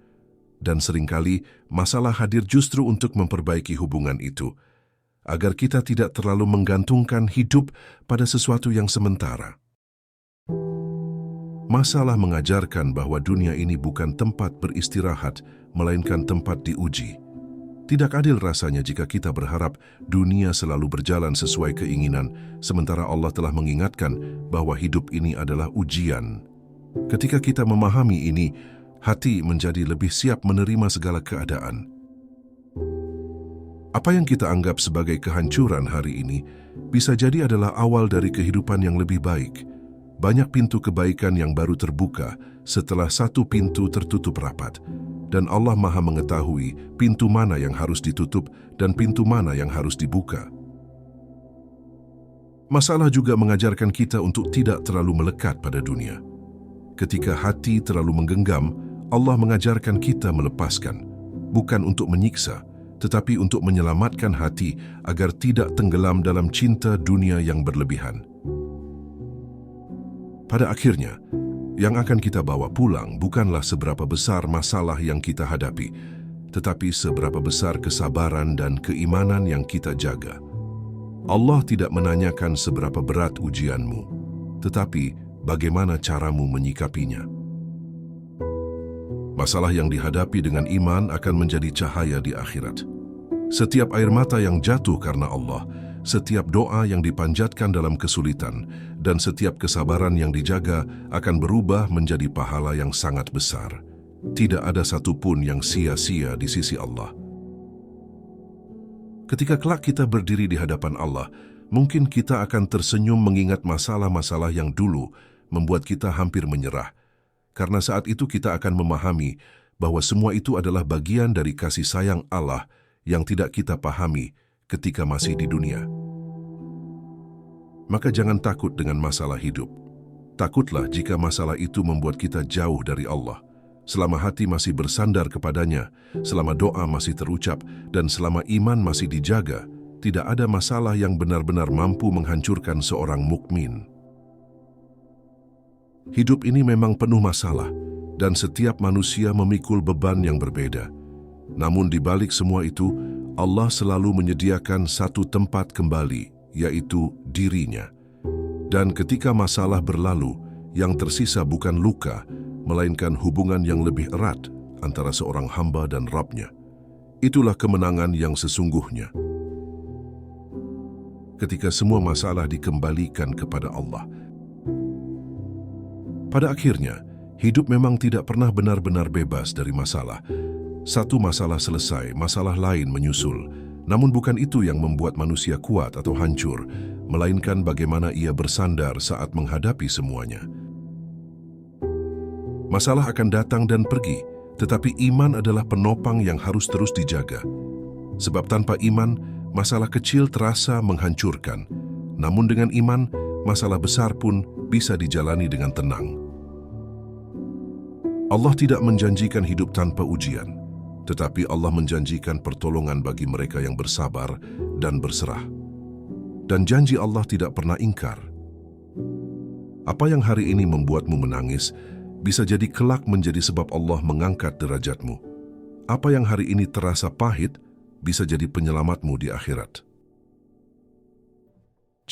A: Dan seringkali masalah hadir justru untuk memperbaiki hubungan itu, agar kita tidak terlalu menggantungkan hidup pada sesuatu yang sementara. Masalah mengajarkan bahwa dunia ini bukan tempat beristirahat, melainkan tempat diuji. Tidak adil rasanya jika kita berharap dunia selalu berjalan sesuai keinginan, sementara Allah telah mengingatkan bahwa hidup ini adalah ujian. Ketika kita memahami ini, hati menjadi lebih siap menerima segala keadaan. Apa yang kita anggap sebagai kehancuran hari ini bisa jadi adalah awal dari kehidupan yang lebih baik. Banyak pintu kebaikan yang baru terbuka setelah satu pintu tertutup rapat. Dan Allah Maha mengetahui pintu mana yang harus ditutup dan pintu mana yang harus dibuka. Masalah juga mengajarkan kita untuk tidak terlalu melekat pada dunia. Ketika hati terlalu menggenggam, Allah mengajarkan kita melepaskan, bukan untuk menyiksa, tetapi untuk menyelamatkan hati agar tidak tenggelam dalam cinta dunia yang berlebihan. Pada akhirnya, yang akan kita bawa pulang bukanlah seberapa besar masalah yang kita hadapi, tetapi seberapa besar kesabaran dan keimanan yang kita jaga. Allah tidak menanyakan seberapa berat ujianmu, tetapi bagaimana caramu menyikapinya. Masalah yang dihadapi dengan iman akan menjadi cahaya di akhirat. Setiap air mata yang jatuh karena Allah, setiap doa yang dipanjatkan dalam kesulitan, dan setiap kesabaran yang dijaga akan berubah menjadi pahala yang sangat besar. Tidak ada satupun yang sia-sia di sisi Allah. Ketika kelak kita berdiri di hadapan Allah, mungkin kita akan tersenyum mengingat masalah-masalah yang dulu membuat kita hampir menyerah. Karena saat itu kita akan memahami bahwa semua itu adalah bagian dari kasih sayang Allah yang tidak kita pahami ketika masih di dunia. Maka jangan takut dengan masalah hidup. Takutlah jika masalah itu membuat kita jauh dari Allah. Selama hati masih bersandar kepadanya, selama doa masih terucap, dan selama iman masih dijaga, tidak ada masalah yang benar-benar mampu menghancurkan seorang mukmin. Hidup ini memang penuh masalah, dan setiap manusia memikul beban yang berbeda. Namun di balik semua itu, Allah selalu menyediakan satu tempat kembali, yaitu dirinya. Dan ketika masalah berlalu, yang tersisa bukan luka, melainkan hubungan yang lebih erat antara seorang hamba dan Rabb-Nya. Itulah kemenangan yang sesungguhnya. Ketika semua masalah dikembalikan kepada Allah. Pada akhirnya, hidup memang tidak pernah benar-benar bebas dari masalah. Satu masalah selesai, masalah lain menyusul. Namun bukan itu yang membuat manusia kuat atau hancur, melainkan bagaimana ia bersandar saat menghadapi semuanya. Masalah akan datang dan pergi, tetapi iman adalah penopang yang harus terus dijaga. Sebab tanpa iman, masalah kecil terasa menghancurkan. Namun dengan iman, masalah besar pun bisa dijalani dengan tenang. Allah tidak menjanjikan hidup tanpa ujian, tetapi Allah menjanjikan pertolongan bagi mereka yang bersabar dan berserah. Dan janji Allah tidak pernah ingkar. Apa yang hari ini membuatmu menangis, bisa jadi kelak menjadi sebab Allah mengangkat derajatmu. Apa yang hari ini terasa pahit, bisa jadi penyelamatmu di akhirat.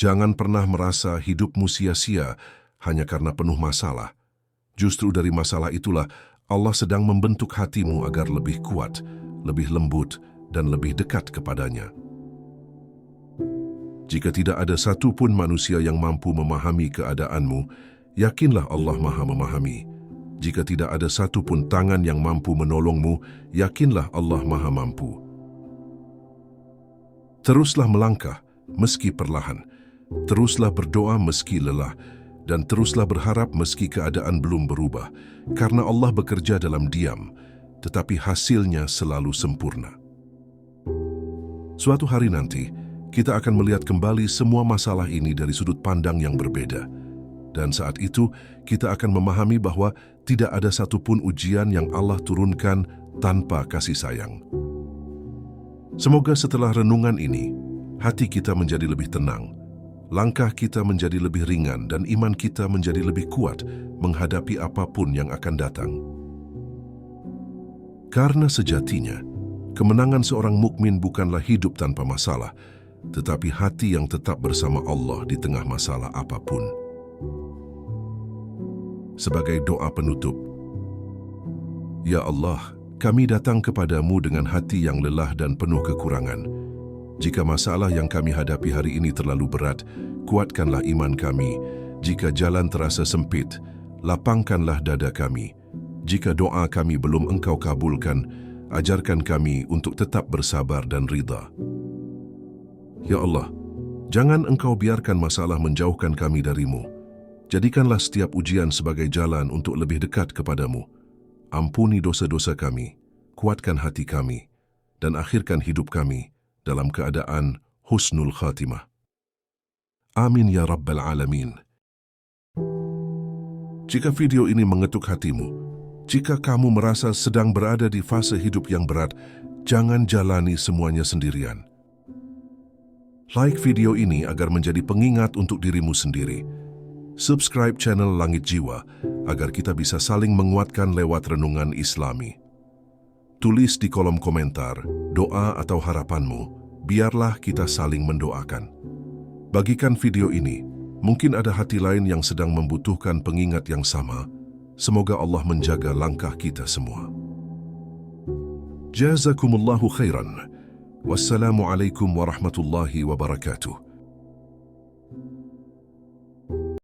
A: Jangan pernah merasa hidupmu sia-sia hanya karena penuh masalah. Justru dari masalah itulah Allah sedang membentuk hatimu agar lebih kuat, lebih lembut, dan lebih dekat kepadanya. Jika tidak ada satu pun manusia yang mampu memahami keadaanmu, yakinlah Allah Maha Memahami. Jika tidak ada satu pun tangan yang mampu menolongmu, yakinlah Allah Maha Mampu. Teruslah melangkah, meski perlahan. Teruslah berdoa meski lelah. Dan teruslah berharap meski keadaan belum berubah, karena Allah bekerja dalam diam, tetapi hasilnya selalu sempurna. Suatu hari nanti, kita akan melihat kembali semua masalah ini dari sudut pandang yang berbeda. Dan saat itu, kita akan memahami bahwa tidak ada satupun ujian yang Allah turunkan tanpa kasih sayang. Semoga setelah renungan ini, hati kita menjadi lebih tenang, langkah kita menjadi lebih ringan dan iman kita menjadi lebih kuat menghadapi apapun yang akan datang. Karena sejatinya, kemenangan seorang mukmin bukanlah hidup tanpa masalah, tetapi hati yang tetap bersama Allah di tengah masalah apapun. Sebagai doa penutup, Ya Allah, kami datang kepadamu dengan hati yang lelah dan penuh kekurangan. Jika masalah yang kami hadapi hari ini terlalu berat, kuatkanlah iman kami. Jika jalan terasa sempit, lapangkanlah dada kami. Jika doa kami belum Engkau kabulkan, ajarkan kami untuk tetap bersabar dan ridha. Ya Allah, jangan Engkau biarkan masalah menjauhkan kami darimu. Jadikanlah setiap ujian sebagai jalan untuk lebih dekat kepadamu. Ampuni dosa-dosa kami, kuatkan hati kami, dan akhirkan hidup kami dalam keadaan husnul khatimah. Amin ya Rabbal Alamin. Jika video ini mengetuk hatimu, jika kamu merasa sedang berada di fase hidup yang berat, jangan jalani semuanya sendirian. Like video ini agar menjadi pengingat untuk dirimu sendiri. Subscribe channel Langit Jiwa agar kita bisa saling menguatkan lewat renungan Islami. Tulis di kolom komentar doa atau harapanmu, biarlah kita saling mendoakan. Bagikan video ini, mungkin ada hati lain yang sedang membutuhkan pengingat yang sama. Semoga Allah menjaga langkah kita semua. Jazakumullahu khairan. Wassalamualaikum warahmatullahi wabarakatuh.